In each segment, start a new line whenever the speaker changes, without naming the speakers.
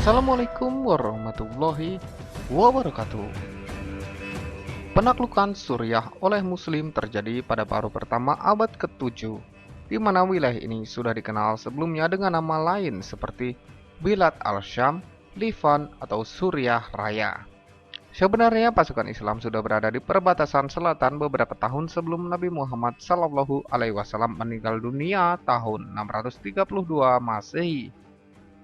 Assalamualaikum warahmatullahi wabarakatuh. Penaklukan Suriah oleh Muslim terjadi pada paruh pertama abad ke-7, di mana wilayah ini sudah dikenal sebelumnya dengan nama lain seperti Bilad al-Syam, Livan, atau Suriah Raya. Sebenarnya pasukan Islam sudah berada di perbatasan selatan beberapa tahun sebelum Nabi Muhammad SAW meninggal dunia tahun 632 Masehi.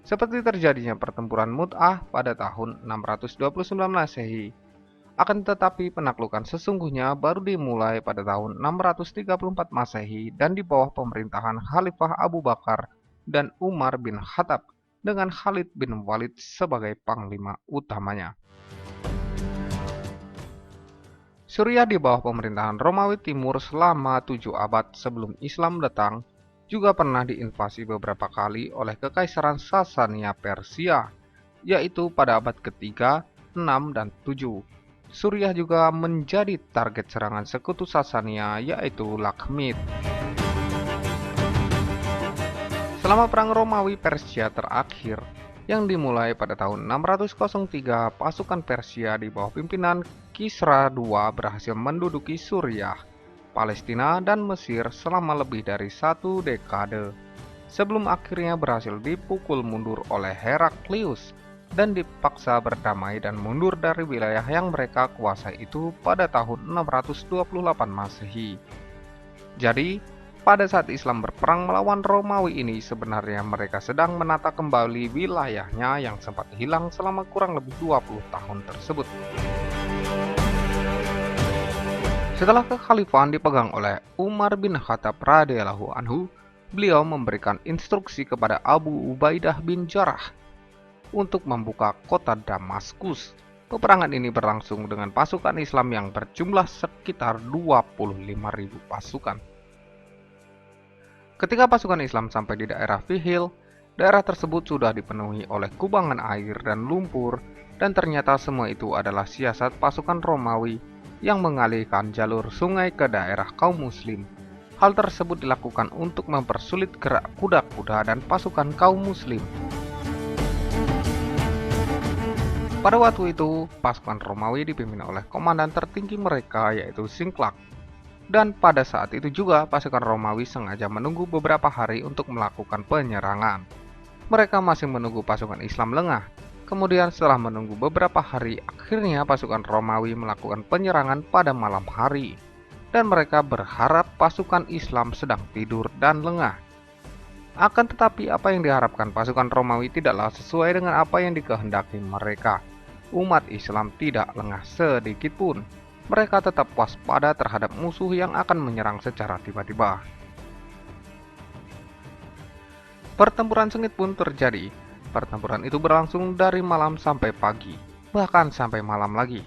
Seperti terjadinya pertempuran Mut'ah pada tahun 629 Masehi. Akan tetapi penaklukan sesungguhnya baru dimulai pada tahun 634 Masehi dan di bawah pemerintahan Khalifah Abu Bakar dan Umar bin Khattab dengan Khalid bin Walid sebagai panglima utamanya. Suriah di bawah pemerintahan Romawi Timur selama 7 abad sebelum Islam datang juga pernah diinvasi beberapa kali oleh Kekaisaran Sasania Persia, yaitu pada abad ketiga, 6, dan 7. Suriah juga menjadi target serangan sekutu Sasania, yaitu Lakhmid. Selama Perang Romawi Persia terakhir, yang dimulai pada tahun 603, pasukan Persia di bawah pimpinan Kisra II berhasil menduduki Suriah, Palestina, dan Mesir selama lebih dari 1 dekade, sebelum akhirnya berhasil dipukul mundur oleh Heraklius dan dipaksa berdamai dan mundur dari wilayah yang mereka kuasai itu pada tahun 628 Masehi. Jadi, pada saat Islam berperang melawan Romawi ini, sebenarnya mereka sedang menata kembali wilayahnya yang sempat hilang selama kurang lebih 20 tahun tersebut. Setelah kekhalifahan dipegang oleh Umar bin Khattab radhiyallahu anhu, beliau memberikan instruksi kepada Abu Ubaidah bin Jarrah untuk membuka kota Damaskus. Peperangan ini berlangsung dengan pasukan Islam yang berjumlah sekitar 25.000 pasukan. Ketika pasukan Islam sampai di daerah Fihil, daerah tersebut sudah dipenuhi oleh kubangan air dan lumpur, dan ternyata semua itu adalah siasat pasukan Romawi yang mengalihkan jalur sungai ke daerah kaum muslim. Hal tersebut dilakukan untuk mempersulit gerak kuda-kuda dan pasukan kaum muslim. Pada waktu itu, pasukan Romawi dipimpin oleh komandan tertinggi mereka yaitu Sinklak. Dan pada saat itu juga pasukan Romawi sengaja menunggu beberapa hari untuk melakukan penyerangan. Mereka masih menunggu pasukan Islam lengah. Kemudian setelah menunggu beberapa hari, akhirnya pasukan Romawi melakukan penyerangan pada malam hari. Dan mereka berharap pasukan Islam sedang tidur dan lengah. Akan tetapi apa yang diharapkan pasukan Romawi tidaklah sesuai dengan apa yang dikehendaki mereka. Umat Islam tidak lengah sedikit pun. Mereka tetap waspada terhadap musuh yang akan menyerang secara tiba-tiba. Pertempuran sengit pun terjadi. Pertempuran itu berlangsung dari malam sampai pagi, bahkan sampai malam lagi.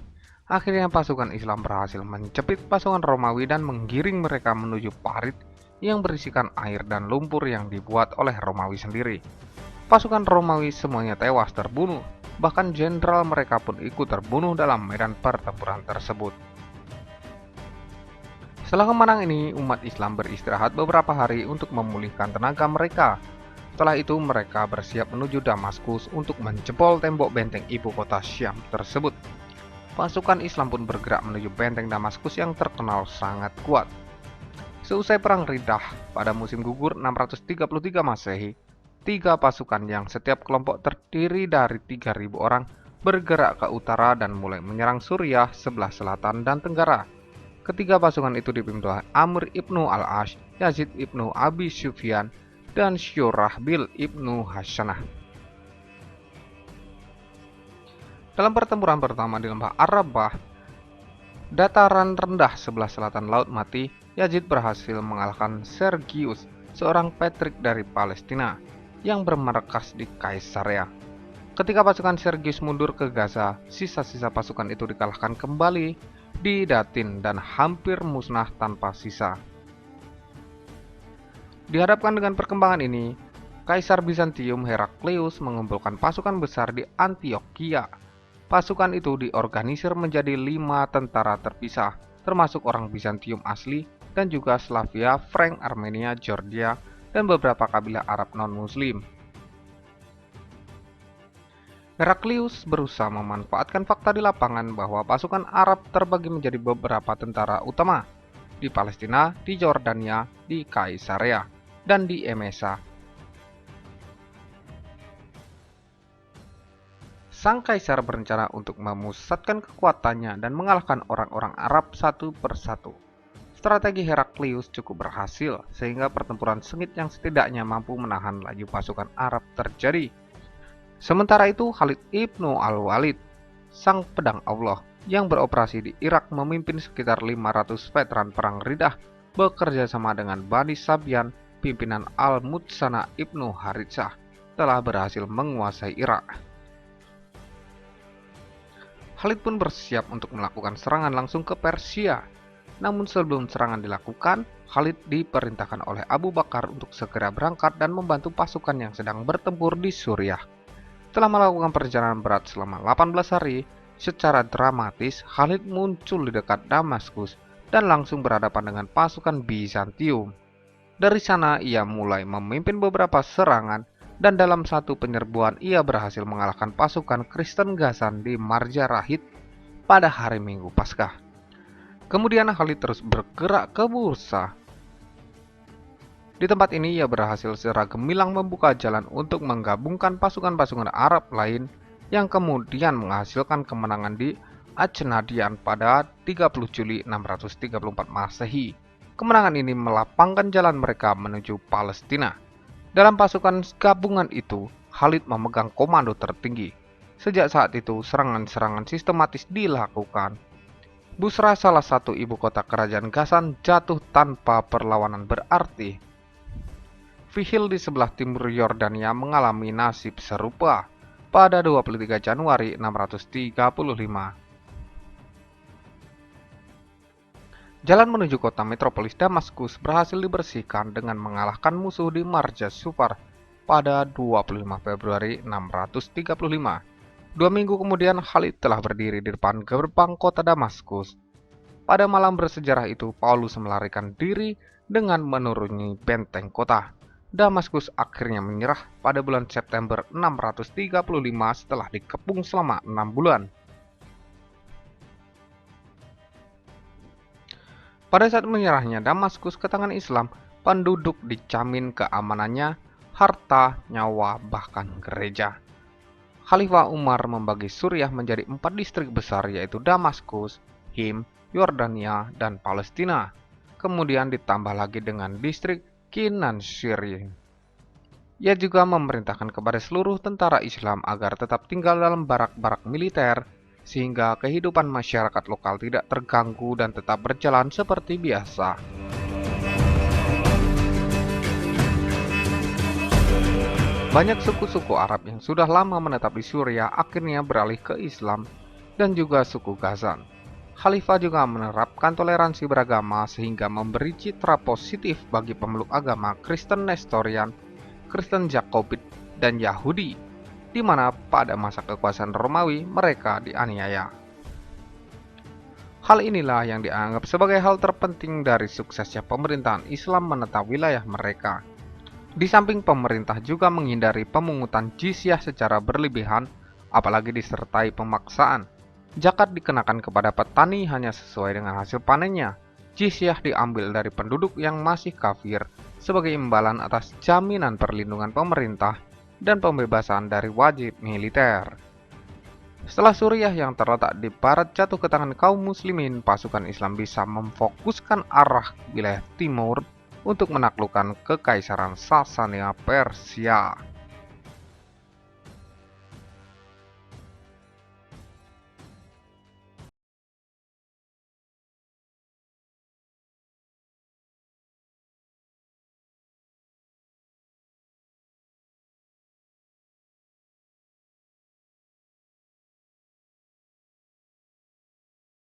Akhirnya pasukan Islam berhasil mencepit pasukan Romawi dan menggiring mereka menuju parit yang berisikan air dan lumpur yang dibuat oleh Romawi sendiri. Pasukan Romawi semuanya tewas terbunuh, bahkan jenderal mereka pun ikut terbunuh dalam medan pertempuran tersebut. Setelah kemenangan ini, umat Islam beristirahat beberapa hari untuk memulihkan tenaga mereka. Setelah itu mereka bersiap menuju Damaskus untuk menjebol tembok benteng ibu kota Syam tersebut. Pasukan Islam pun bergerak menuju benteng Damaskus yang terkenal sangat kuat. Seusai perang Riddah pada musim gugur 633 Masehi, 3 pasukan yang setiap kelompok terdiri dari 3.000 orang bergerak ke utara dan mulai menyerang Suriah sebelah selatan dan tenggara. Ketiga pasukan itu dipimpin oleh Amr ibnu al-Ash, Yazid ibnu Abi Sufyan, dan Syurahbil ibnu Hasanah. Dalam pertempuran pertama di lembah Arabah, dataran rendah sebelah selatan Laut Mati, Yazid berhasil mengalahkan Sergius, seorang Patrik dari Palestina, yang bermarkas di Kaisarea. Ketika pasukan Sergius mundur ke Gaza, sisa-sisa pasukan itu dikalahkan kembali di Datin dan hampir musnah tanpa sisa. Dihadapkan dengan perkembangan ini, Kaisar Bizantium Heraklius mengumpulkan pasukan besar di Antioquia. Pasukan itu diorganisir menjadi 5 tentara terpisah, termasuk orang Bizantium asli dan juga Slavia, Frank, Armenia, Georgia, dan beberapa kabilah Arab non-Muslim. Heraklius berusaha memanfaatkan fakta di lapangan bahwa pasukan Arab terbagi menjadi beberapa tentara utama di Palestina, di Yordania, di Kaisarea, dan di Emesa. Sang kaisar berencana untuk memusatkan kekuatannya dan mengalahkan orang-orang Arab satu persatu. Strategi Heraklius cukup berhasil, sehingga pertempuran sengit yang setidaknya mampu menahan laju pasukan Arab terjadi. Sementara itu, Khalid ibnu al-Walid, sang pedang Allah, yang beroperasi di Irak memimpin sekitar 500 veteran perang Riddah, bekerja sama dengan Bani Sabyan, pimpinan Al-Mutsana ibnu Haritsah, telah berhasil menguasai Irak. Khalid pun bersiap untuk melakukan serangan langsung ke Persia. Namun sebelum serangan dilakukan, Khalid diperintahkan oleh Abu Bakar untuk segera berangkat dan membantu pasukan yang sedang bertempur di Suriah. Setelah melakukan perjalanan berat selama 18 hari, secara dramatis Khalid muncul di dekat Damaskus dan langsung berhadapan dengan pasukan Bizantium. Dari sana ia mulai memimpin beberapa serangan dan dalam satu penyerbuan ia berhasil mengalahkan pasukan Kristen Ghazan di Marja Rahid pada hari Minggu Paskah. Kemudian Khalid terus bergerak ke Bursa. Di tempat ini ia berhasil secara gemilang membuka jalan untuk menggabungkan pasukan-pasukan Arab lain yang kemudian menghasilkan kemenangan di Ajnadian pada 30 Juli 634 Masehi. Kemenangan ini melapangkan jalan mereka menuju Palestina. Dalam pasukan gabungan itu, Khalid memegang komando tertinggi. Sejak saat itu, serangan-serangan sistematis dilakukan. Busra, salah satu ibu kota kerajaan Ghazan, jatuh tanpa perlawanan berarti. Fihil di sebelah timur Yordania mengalami nasib serupa pada 23 Januari 635. Jalan menuju kota metropolis Damaskus berhasil dibersihkan dengan mengalahkan musuh di Marja Sufar pada 25 Februari 635. 2 minggu kemudian Khalid telah berdiri di depan gerbang kota Damaskus. Pada malam bersejarah itu, Paulus melarikan diri dengan menuruni benteng kota. Damaskus akhirnya menyerah pada bulan September 635 setelah dikepung selama 6 bulan. Pada saat menyerahnya Damaskus ke tangan Islam, penduduk dijamin keamanannya, harta, nyawa, bahkan gereja. Khalifah Umar membagi Suriah menjadi 4 distrik besar, yaitu Damaskus, Him, Yordania, dan Palestina. Kemudian ditambah lagi dengan distrik Kinan Syria. Ia juga memerintahkan kepada seluruh tentara Islam agar tetap tinggal dalam barak-barak militer, sehingga kehidupan masyarakat lokal tidak terganggu dan tetap berjalan seperti biasa. Banyak suku-suku Arab yang sudah lama menetap di Suriah akhirnya beralih ke Islam dan juga suku Ghazan. Khalifah juga menerapkan toleransi beragama sehingga memberi citra positif bagi pemeluk agama Kristen Nestorian, Kristen Jakobit, dan Yahudi, di mana pada masa kekuasaan Romawi mereka dianiaya. Hal inilah yang dianggap sebagai hal terpenting dari suksesnya pemerintahan Islam menetap wilayah mereka. Di samping pemerintah juga menghindari pemungutan jizyah secara berlebihan, apalagi disertai pemaksaan. Zakat dikenakan kepada petani hanya sesuai dengan hasil panennya. Jizyah diambil dari penduduk yang masih kafir sebagai imbalan atas jaminan perlindungan pemerintah dan pembebasan dari wajib militer. Setelah Suriah yang terletak di barat jatuh ke tangan kaum muslimin, pasukan Islam bisa memfokuskan arah wilayah timur untuk menaklukkan Kekaisaran Sasania Persia.